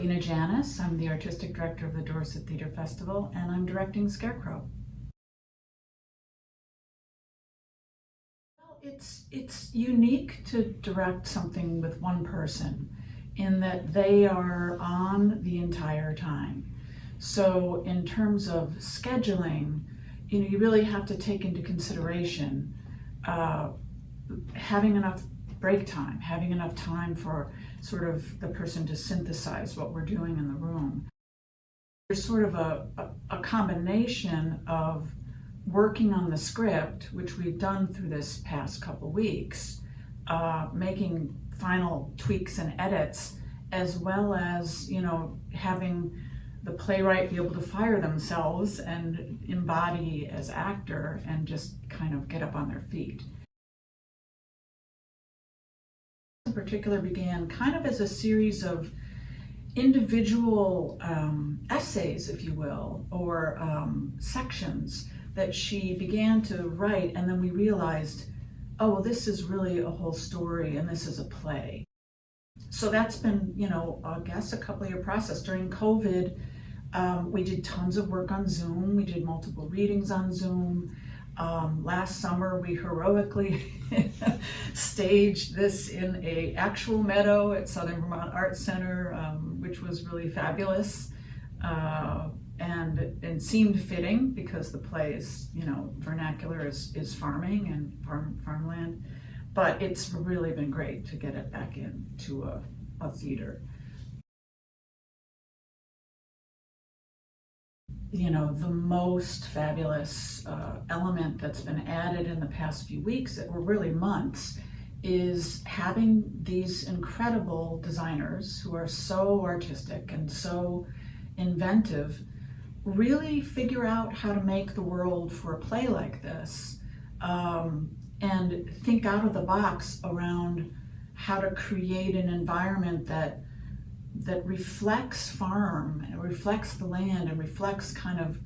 Dina Janis. I'm the artistic director of the Dorset Theatre Festival, and I'm directing Scarecrow. Well, it's unique to direct something with one person in that they are on the entire time. So in terms of scheduling, you really have to take into consideration having enough break time, having enough time for sort of the person to synthesize what we're doing in the room. There's sort of a combination of working on the script, which we've done through this past couple weeks, making final tweaks and edits, as well as, having the playwright be able to fire themselves and embody as actor and just kind of get up on their feet. In particular began kind of as a series of individual essays, if you will, or sections that she began to write, and then we realized, oh, well, this is really a whole story and this is a play. So that's been, I guess a couple-year process. During COVID, we did tons of work on Zoom. We did multiple readings on Zoom. Last summer, we heroically staged this in an actual meadow at Southern Vermont Arts Center, which was really fabulous and seemed fitting because the play is, vernacular is farming and farmland. But it's really been great to get it back into a theater. The most fabulous element that's been added in the past few weeks, or really months, is having these incredible designers who are so artistic and so inventive really figure out how to make the world for a play like this, and think out of the box around how to create an environment that reflects farm and reflects the land and reflects kind of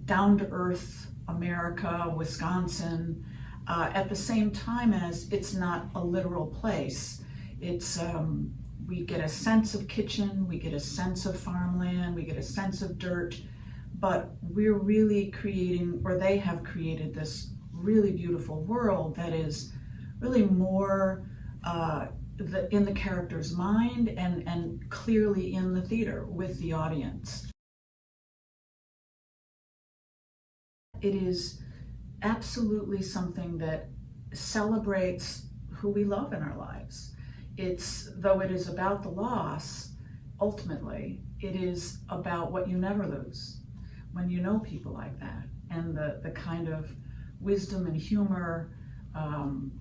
down-to-earth America, Wisconsin, at the same time as it's not a literal place. It's we get a sense of kitchen, we get a sense of farmland, we get a sense of dirt, but we're really creating, or they have created, this really beautiful world that is really more in the character's mind and clearly in the theater with the audience. It is absolutely something that celebrates who we love in our lives. Though it is about the loss, ultimately, it is about what you never lose when you know people like that, and the kind of wisdom and humor.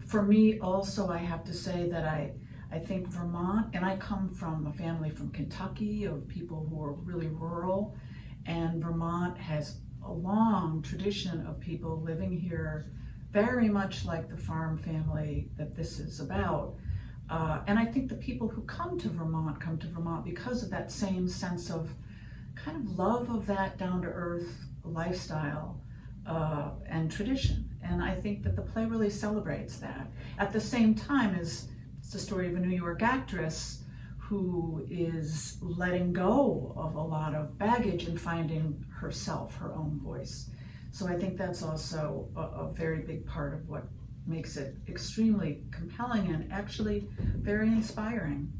For me also, I have to say that I think Vermont, and I come from a family from Kentucky of people who are really rural, and Vermont has a long tradition of people living here very much like the farm family that this is about. And I think the people who come to Vermont because of that same sense of kind of love of that down-to-earth lifestyle and tradition. And I think that the play really celebrates that. At the same time, it's the story of a New York actress who is letting go of a lot of baggage and finding herself, her own voice. So I think that's also a very big part of what makes it extremely compelling and actually very inspiring.